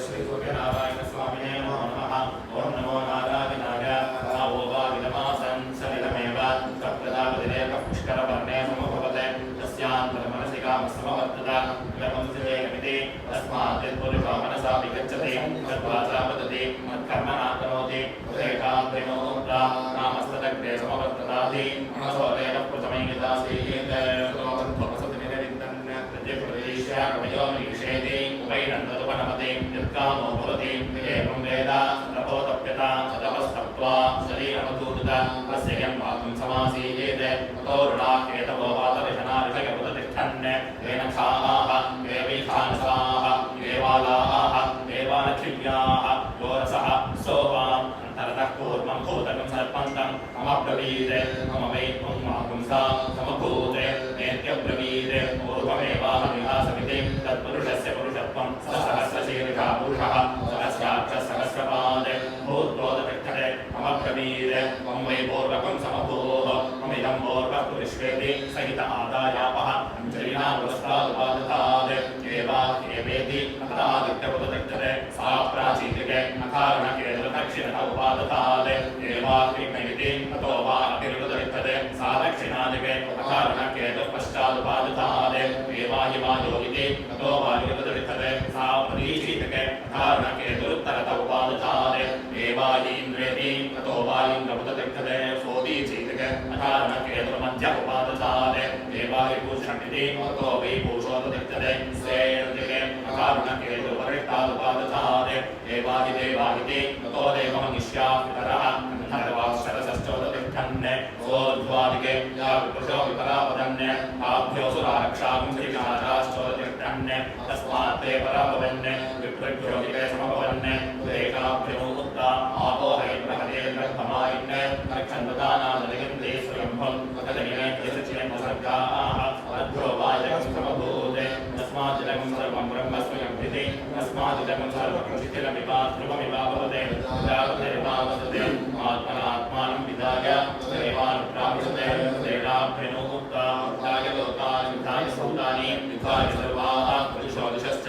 A: श्रीसूर्यनारायणस्वामिने नमो नमः ॐ नमो नारायणाय आवो वा विदमासन् सलिलमेव सप्रजापतिरेव पुष्करवर्णे समभवते तस्यान्तरमनसि कामसमवर्तत इदमंसितेयमिति तस्मात् यत्पुरुषो मनसा विगच्छति तद्वाचा वदति मत्कर्मणा करोति उदेकाग्रिमोक्ता नामस्तदग्रे समवर्तताति मनसोरेण प्रथमैदासीत् प्रत्यप्रदेश्याकमयोनिषेति वैनन्दतुपनमति यत्कामो भवति एवं वेद तपोतप्यता तपस्तप्त्वा शरीरमधूत तस्य यन्मातुं समासीयेत् ततो ऋणाकेतवो वातरिषणारिषयमुदतिष्ठन् येन खाः देवीखानसाः देवालाः देवानखिल्याः गोरसः सोवाम् अन्तरतः पूर्वं भूतकं सर्पन्तं ममब्रवीत् मम वै त्वं मापुंसा समभूत् नेत्यब्रवीत् पूर्वमेवाहमिहासमिति तत्पुरुषस्य पुरुषत्वं सहस्रशीर्षः पुरुषः सहस्राक्षसहस्रपात् भूत्वोदतिष्ठते ममब्रवीत् त्वं वै पूर्वकं समभूः ममिदं पूर्वः पुरुष्वेति सहित आदायापः अञ्जलिनापुरस्तादुपादतात् एवेति अथादित्यमुदतिष्ठते सा प्राचीतिके अकारणके दक्षिणः उपादतात् एवाग्निमेति ततो वा अतिरुदतिष्ठते सा दक्षिणादिके अकारणके पश्चादुपादतात् एवाहिवायो इति ततो वा निरुदतिष्ठते सा प्रतीचीतिके अकारणके दुरुत्तरत उपादतात् एवाहीन्द्रेति ततो वा इन्द्रमुदतिष्ठते सोदीचीतिके अकारणके दुर्मध्य उपादतात् एवाहिभूषणमिति ततो वै भूषोदतिष्ठते सेर्दिके अकारणके दुर्वरिष्ठादुपादतात् एवाहि देवाहिति ततो देवमनिष्या पितरः अन्धर्वाक्षरसश्चोदतिष्ठन् सोऽध्वादिके या विपुरुषो विपरापदन् ताभ्यो सुरारक्षां श्रीनाथाश्चोदतिष्ठन् तस्मात् ते पराभवन् विप्रेभ्यो हिते समभवन् उदेकाभ्यो मुक्ता आपो हैन्द्रहदेन्द्रभमायिन् रक्षन्तदानादलिगन्धे स्वयम्भं वदनिमे यशचिरमसर्गाः अभ्यो वायकं समभूत् तस्मादिदं सर्वं ब्रह्म स्वयंभिति तस्मादिदं सर्वं शिथिलमिवाध्रुवमिवाभवते जागतिर्वावसते आत्मनात्मानं विदाय देवानुप्रापिषते देवाभ्यनुमुक्ता जायलोकान् विधाय भूतानि विधाय सर्वाः पुरुषोदशश्च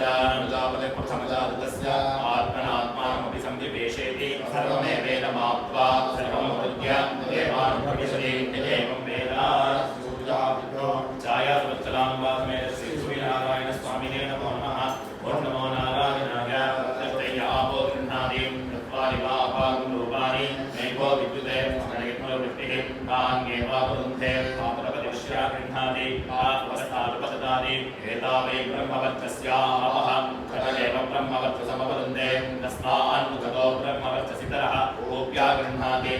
A: जापते प्रथमजातस्य आत्मनात्मानमपि संविवेशेति सर्वमेवेदमाप्त्वा सर्वमवृत्य देवानुप्रविशति एवं वेद छायासुवत्सलां वासमे श्रीसूर्यनारायणस्वामिने नमो नमः ॐ नमो नारायणाय तत्रैव आपो गृह्णाति चत्वारि वा अपागं रूपाणि नैको विद्युते स्मरणिर्मलवृष्टिः तान्येवावरुन्धे आपदपतिश्या गृह्णाति आत्मस्तादुपसदाति एता वै ब्रह्मवर्चस्यावः खगदेव ब्रह्मवर्चसमवरुन्धे तस्मान्मुखतो ब्रह्मवर्चसितरः गोप्या गृह्णाति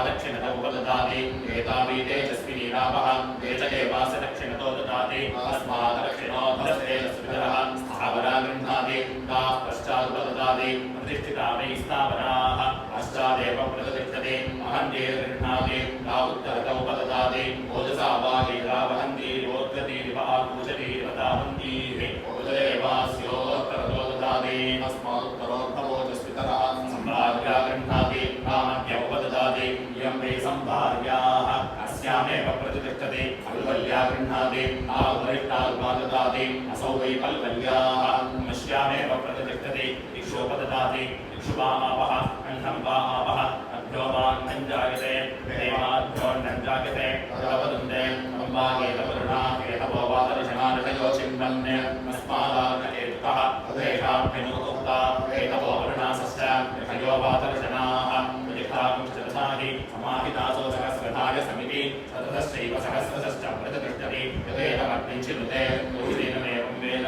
A: दक्षिणत उपददाति एता वै तेजस्विनी रावः तेज एवास्य दक्षिणतो ददाति तस्मात् दक्षिणोऽधस्तेजस्वितरः स्थावरा गृह्णाति ताः पश्चादुपददाति प्रतिष्ठिता वै स्थावराः पश्चादेव प्रतिष्ठति अहन्ये गृह्णाति ता उत्तरत उपददाति ओजसा वा लीला वहन्ति योद्गतिरिव आकूजतिरिव तावन्तीः ओजदेवास्योत्तरतो ददाति तस्मादुत्तरोत्तमोजस्वितरः सम्भाव्या गृह्णाति तामद्य उपददाति इयं वै सम्भाव्याः अस्यामेव प्रतिष्ठति पल्वल्या गृह्णाति ता उपरिष्टादुपाददाति असौ वै पल्वल्याः मश्यामेव प्रतिष्ठति इक्षोपददाति इक्षुवामावः अन्नं वा आवः अभ्यो वान्नं जायते देवाभ्योऽन्नं जायते तदवदन्ते अम्बागेतवरुणाकेतवो वातरिषणार्षयो चिन्तन् तस्मादार्णकेतुकः तदेषाभ्यनुक्ता केतवो वरुणासश्च ऋषयो वातरिषणाः प्रतिष्ठापुंश्चरसाहि समाहितासो सहस्रधाय समिति ततश्चैव सहस्रश्च प्रतिष्ठति यदेतमग्निञ्चिनुते पुरुषेणमेवं वेद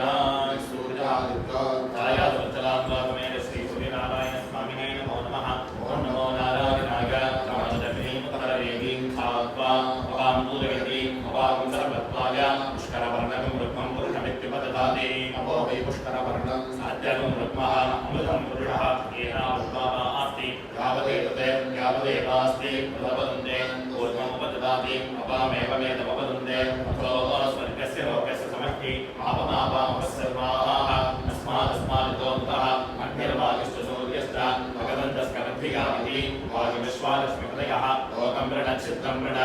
A: छायासुवत्सलां वासमेन श्रीसूर्यनारायणस्वामिने नमो नमः ॐ नमो नारायणाय रामदग्नीमुपतरवेगीं खात्वा अपां दूरयति अपां सर्वत्वाय पुष्करवर्णकं रुक्मं पुरुषमित्युपदधाति अपो वै पुष्करवर्णं सात्यकं रुक्मः अमृतं पुरुषः येनावद्भावा अस्ति यावदेवास्ति तदपदन्ते ऊर्ध्वमुपदधाति अपामेवमेतमुपदन्ते अथो स्वर्गस्य लोकस्य समष्टि आपमापामपस्सर्वाः अस्मादस्मादितोऽन्तः अग्निर्वायुश्च सूर्यश्च भगवन्तस्करद्भिगामिति वायुविश्वादस्मिपदयः लोकं वृणच्छिद्रं वृण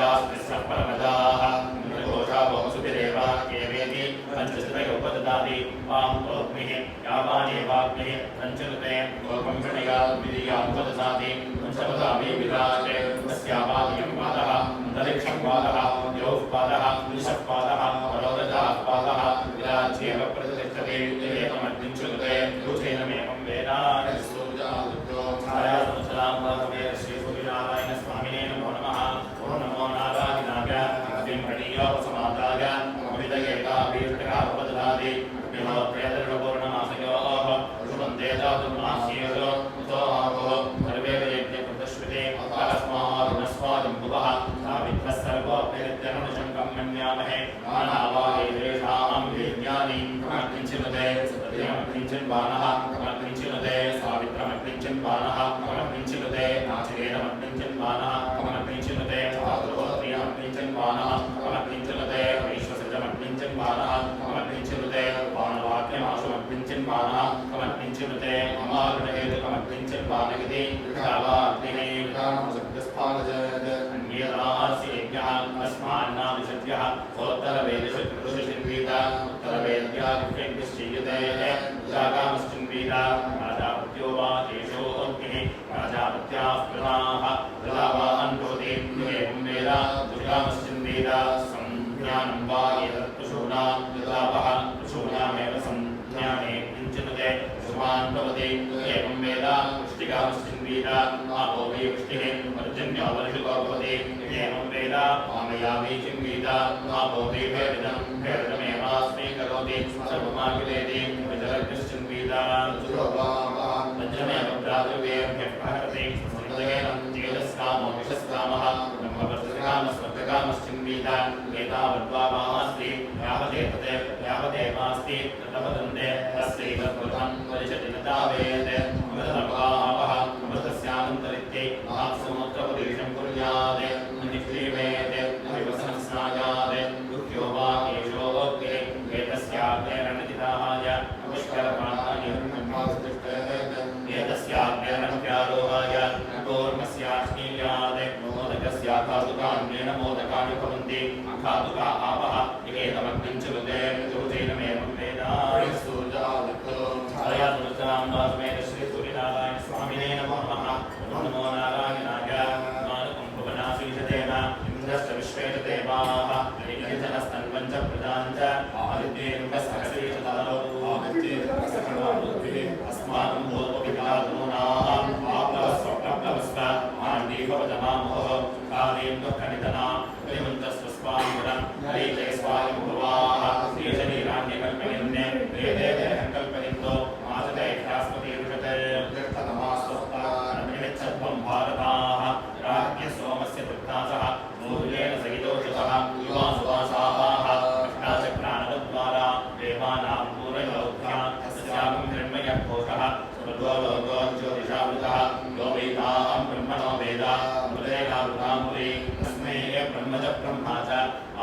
A: यास्तिस्रः परमजाः मृगोषा वंसुभिरेव केवेति पञ्चश्रयोपददाति वां प्रोग्निः यावानेवाग्निः पञ्चनुते लोकं वृणयाद्विदीयामुपददाति पञ्चपदामि विराट् तस्यावादियं पादः अन्तरिक्षं पादः द्यौः पादः दिशः पादः परोरजाः पादः विराज्येव प्रतिष्ठते एकमग्निञ्चुनुते रुचेनमेवं वेदा श्रीसूर्यनारायण स्वामिने नमो नमः ओं नमो नारायणाय अतिमहनीयोपसमादाय अमितगेताभीष्टकारोपददाति विमोत्रयदर्शपूर्णमासयोः शुभन्ते चातुर्मास्येषु उतोहावः सर्वेदयज्ञप्रदश्यते परस्मारुणस्वादम्भुवः सावित्रः सर्वोऽप्यनित्यनुशङ्कं मन्यामहे मानावागैतेषां विज्ञानीं कमग्निञ्चिनुते सत्यमग्निञ्चिन्वानः कमग्निञ्चिनुते सावित्रमग्निञ्चिन्वानः कमग्निञ्चिनुते नाचिकेतमग्निञ्चिन्वानः कमग्निञ्चिनुते चातुर्होत्रियमग्निञ्चिन्वानः कमग्निञ्चिनुते वैश्वसृजमग्निञ्चिन्वानः कमग्निञ्चिनुते वानवाक्यमाशुमग्निञ्चिन्वानः कमग्निञ्चिनुते अमारुणहेतुकमग्निञ्चिन्वानगिति विषावाग्निः विषामसक्तस्थानजयत् अन्येदास्येभ्यः अस्मान्नाविशद्यः उत्तरवेदशत्रुषिन्वीत उत्तरवेद्यादिभ्यश्चीयते जागामश्चिन्वीत राजापत्यो वा देशोऽग्निः राजापत्याः प्रधाः प्रधावान् भवति एवं वेद दुर्गामश्चिन्वीत संज्ञानं वा एतत्पशूना यदापः पशूनामेव संज्ञाने किञ्चिनुते पशुमान् भवति एवं वेद वृष्टिकामश्चिन्वीत आपो वै वृष्टिः पर्जन्यो वर्षितो भवति एवं वेद पामयामि चिन्वीत आपो वै भेदनं भेदनमेवास्मै करोति सर्वमाकिलेति विजरग्निश्चिन्वीत वज्रमेव प्रादुर्वेभ्यः प्रहरति संदयेन तेजस्कामो विषस्कामः ब्रह्मवर्धकामस्वर्गकामश्चिन्वीत एतावद्वामास्ति यावदेवास्ति तदपदन्ते तस्यैतत्कृतं परिषति न तावेत् अमृतमभावः अमृतस्यानन्तरित्ये आप्समुद्रपदेशं कुर्यात् निष्क्रीमेत् विवसनं स्नायात् दुःख्यो वा केशोऽग्निः एतस्याग्नेरणजिताहाय पुष्करपाणानि एतस्याग्नेरणप्यारोहाय कूर्मस्याश्नीयात् मोदकस्याखादुकान्येन मोदकानि भवन्ति अखादुका आपः एतमग्निञ्चुरुते रुचैनमेवं वेदा श्रीसूर्यनारायण स्वामिने नमो नमः नमो नारायणाय मानुकं भुवनासीषतेन इन्द्रश्च विश्वे च देवाः हरिजनस्तन्वं च प्रदां च आदित्येन्द्रसहस्रीशतारो अस्माकं भूतविधातूनाः आप्लवस्वप्नप्लवस्व आण्डीभवजमामोः कालें दुःखनिधना श्रीमन्तस्वस्वामिवरं हरिजय स्वायुभुवाः श्रीशरीराण्यकल्पयन्ने वेदेहङ्कल्पयन्तो मासदैक्षास्पतिरुषतर्भं भारताः राज्ञ सोमस्य तृप्तासः मूल्येन सहितोषतः युवासुवासाः अष्टाचक्रानवद्वारा देवानां पूरयोध्या तस्यागं हिरण्मयः कोशः स्वर्गो लोको ज्योतिषावृतः यो वेदाहं ब्रह्मणो वेद मृदेनावृतामुरे तस्मै ब्रह्मज ब्रह्मा च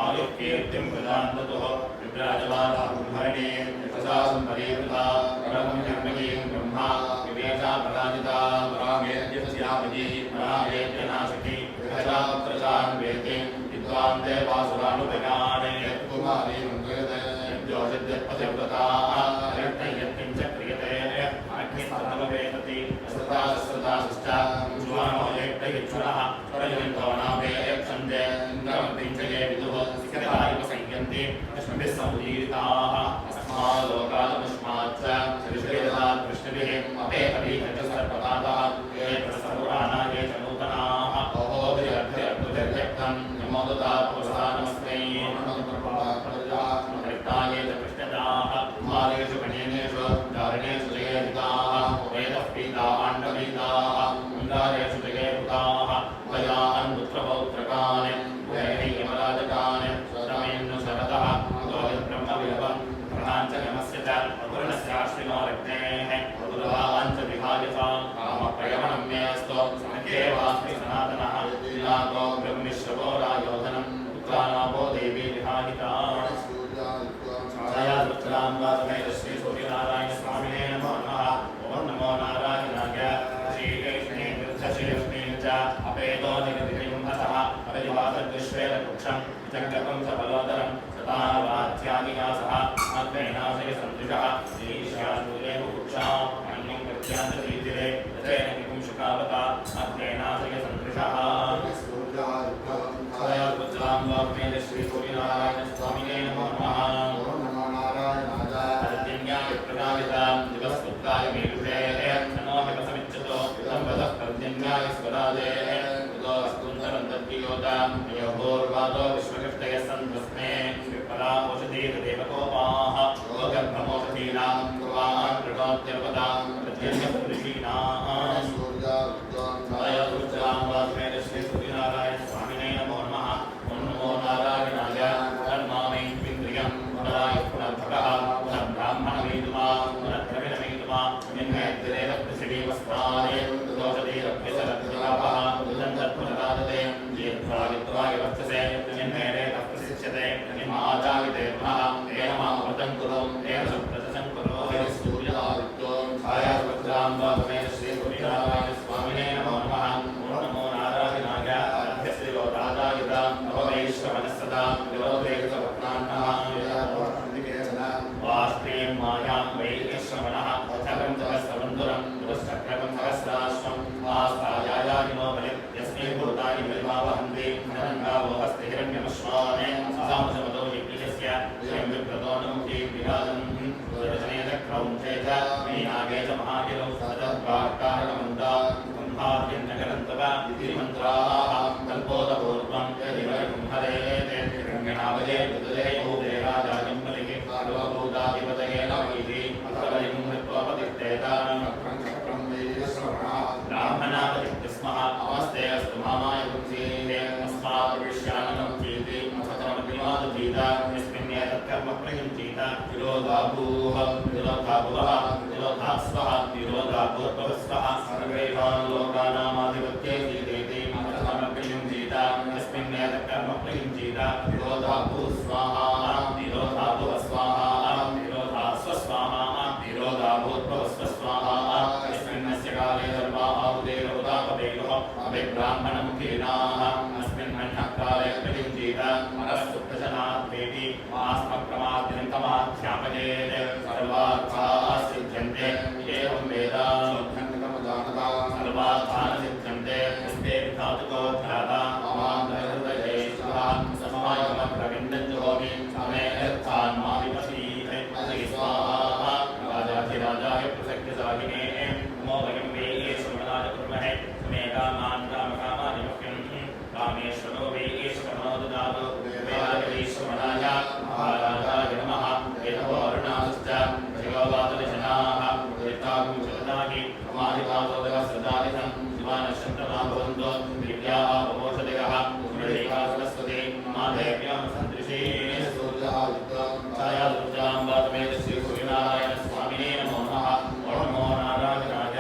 A: आयुर्कीर्तिं प्रदान्ततुः विभ्राजमानाभरणे यशसा सम्परीकृता परमं कर्मकीं ब्रह्मा विवेशा प्रदाजिता परामेत्यस्यामिति परामेत्यनाशिकी विभजापुत्रशान्वेति विद्वान् देवासुरानुपगान् यत्कुमारी मन्त्रयते यद्योषिद्यत्पतिव्रताः यत्किञ्च क्रियते अग्निस्तमवेदति असृताश्च जुवानो यज्ञयच्छुरः स्वरयन्तो नामे यक्षन्ते इन्द्रमपिञ्चये विदुः सिकतायिव संयन्ति अश्मभिः समुदीरिताः अस्मालोकादमुष्माच्च श्रीश्रीरदात् कृष्णभिः अपेकभिः च सर्वपादः ये प्रसर्वाणा ये च नूतनाः अहोभिरभ्यर्थुभिर्व्यक्तं नमोदता पुरुषानमस्मै रिक्ताये च कृष्णदाः कुमारेषु गणेनेषु धारणेषु जयेताः वेदः पीता आण्डवीताः मन्दारेषु जयेभूताः भयान् पुत्रपौत्रकान् विश्रवो रायोधनं पुत्रानापो देवी विहाहिता छायासुत्रां वासमेत श्री सूर्यनारायण स्वामिने नमो नमः ओम नमो नारायणाय श्रीकृष्णे तीर्थश्रीलक्ष्मीं च अपेतो जगद्विजयं हतः अभिवादद्विश्वेन पुक्षं चक्रकं सफलोदरं सतावाध्यादिनासः अग्नेनाशय सन्दृशः ईशानूले पुक्षाम् अन्यं प्रत्यान्तरीतिरे तथेन किं शुकावता अग्नेनाशय सन्दृशः छायासुत्रां वासमेत श्री सूर्यनारायण स्वामिने नमो नमः दिवस्पुत्राय मीलुषे नमो हिमसमिच्छतो संवदः पर्जन्याय स्वराजे उदोस्तुन्दरं दद्वियोतां योगोर्वादो विश्वकृष्टयः सन्तस्मे विपरामोषधीरदेवकोपाः गोगर्भमोषधीनां कुर्वान् कृणोत्यर्वतां प्रत्यन्यपुरुषीणाम् छायासुत्रां वासमेत श्री सूर्यनारायण स्वामिने नमो नमः ओं नमो नारायणाय धर्मामेन्द्रियं पुनराय पुनर्भगः पुनः ब्राह्मणमेतुमा पुनः द्रविणमेतुमा यन्मेद्दिरेरप्यसिडीवस्त्राणे दोषधीरप्यसरद्विलापः उदन्तत्पुनरादते दीर्घावित्वाय वर्तसे यन्मेरेतः प्रसिच्यते यन्माचाविते पुनः तेन मामृतं कुरु तेन सुप्रजसं कुरु सूर्यादित्यो छायासुत्रां वासमेत श्री सूर्यनारायण स्वामिने नमो नमः ओं नमो नारायणाय अध्यस्यो राजायुधां नववैश्रवणः विरोधेकसवत्नान्नः वास्त्रीं मायां वैश्रवणः चक्रं सहस्रबन्धुरं दुश्चक्रं सहस्राश्वं आस्थायायागिनो बलिं यस्मिन् भूतानि बलिमावहन्ति नरङ्गावो हस्ते हिरण्यमश्वाने सामसमतो यज्ञस्य स्वयं विप्रतो नमुखीं विराजन् रजनेदक्रौञ्चे च मीनागे च महागिरौ सतद्वाक्तारकमन्ता कुम्भाद्यन्नगरन्तव गिरिमन्त्राः कल्पोतपूर्वं यदिवैकुं हरेते रङ्गनावजे विदुले भूते राजायं बलिगे सर्वभूताधिपतये नमैति अथवलिं हृत्वोपतिष्ठेताम् ब्राह्मणापतिः स्मः नमस्ते अस्तु मामाय पुंसीः अस्मात् विश्याननं चीति अथतमतिमादधीत यस्मिन्नेतत्कर्म प्रयुञ्जीत विरोधाभूः विरोधाभुवः विरोधास्वः विरोधाभूर्भवस्वः सर्वेषां लोकानामाधिपत्ये सीतेति अथतमप्रयुञ्जीत यस्मिन्नेतत्कर्म प्रयुञ्जीत विरोधाभूः स्वाहा विरोधाभुवः स्वाहा विरोधास्व स्वाहा विरोधाभूर्भवस्व स्वाहा यस्मिन्नस्य काले सर्वाः उदेरउदापवेयुः अभिब्राह्मणमुखीनाः अस्मिन् मन्यकाले प्रयुञ्जीत मनःसुप्रजनात्मेति आस्मप्रमाद्यन्तमाध्यापयेत् सर्वार्थाः सिद्ध्यन्ते एवं वेद सर्वार्थान् सिद्ध्यन्ते हस्ते विधातुको ध्याता ममान्तर्हृदये समागमप्रविन्दञ्जहोमि समे अर्थान् मा विपशीः स्वाहा राजाधिराजाय प्रसक्यसाहिने नमो वयं वेयेश्वराय कुर्महे समे कामान् कामकामानि मुख्यं कामेश्वरो वेयेश्वरो ददातु वेदागरीश्वराय महाराजाय नमः वेदवर्णाश्च शिववादनिशनाः वेत्ताकुञ्चलदाहि समाधिपादोदकसदादितं शिवानशन्तमा भवन्तु दिव्याः प्रमोषदिगः पुण्यदेहा सरस्वती मादेव्यां सन्दृशे छायासुत्रां वासमेत श्री सूर्यनारायण स्वामिने नमो नमः ओं नमो नारायणाय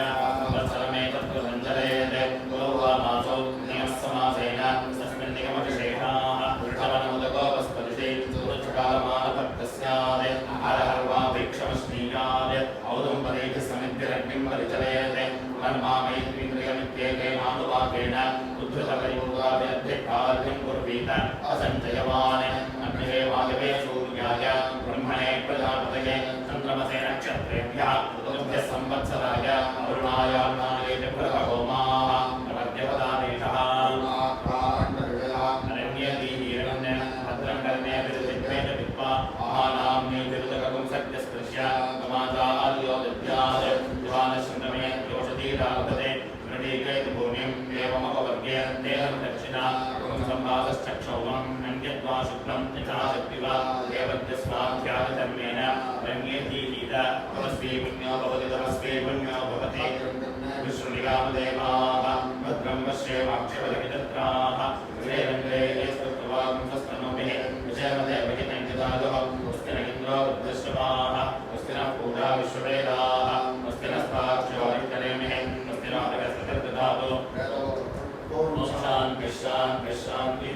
A: वत्सरमेतत्प्रसञ्चरेत् गौवामासौ नियमस्समासेन तस्मिन् निगमविशेषाः वृषभनमुदकोपस्पतिषे सूर्यकालमानभक्तस्यात् हरहर्वा वीक्षमश्नीयात् औदुम्बरेभिः समिद्धिरग्निं परिचरेत् मन्मामैत्रीन्द्रियमित्येकेनानुवाकेन उद्धृतपरिपूर्वाभ्यर्थिकार्यं कुर्वीत असञ्चयवान् अग्निवे वायवे सूर्याय ब्रह्मणे प्रजापतये चन्द्रमसे नक्षत्रेभ्यः ऋतुभ्यः संवत्सराय वरुणाय अरुणाय प्रभहोमाः प्रपद्यपदादेशः अरण्यदीहीरण्य भद्रं कर्णे विरुद्धित्वेन विद्वा महानाम्नि विरुद्धकं सत्यस्पृश्य समाचार्यो दद्यात् दिवानशृङ्गमे योषधीरावदते वृणीकैतु भूमिम् एवमपवर्ग्य देहं दक्षिणा संवासश्चक्षौमम् अन्यद्वा शुक्लं यथा शक्तिवा देवद्यस्वाध्यायधर्मेण रण्येतीहीत तमस्वी पुण्यो भवति तमस्वी पुण्यो भवति विष्णुनिगामदेवाः भद्रं पश्येमाक्षपदविदत्राः श्रीरङ्गे स्तुत्वांसस्तनोभिः विजयमदेवहितञ्जदागः पुस्तिन इन्द्रो वृद्धश्रवाः पुस्तिनः पूजा विश्ववेदाः पुस्तिनस्ताक्षोरितरेमिः पुस्तिनादगस्तदधातु शान्ति शान्ति शान्ति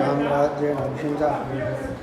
B: साम्राज्येन अभिषिञ्च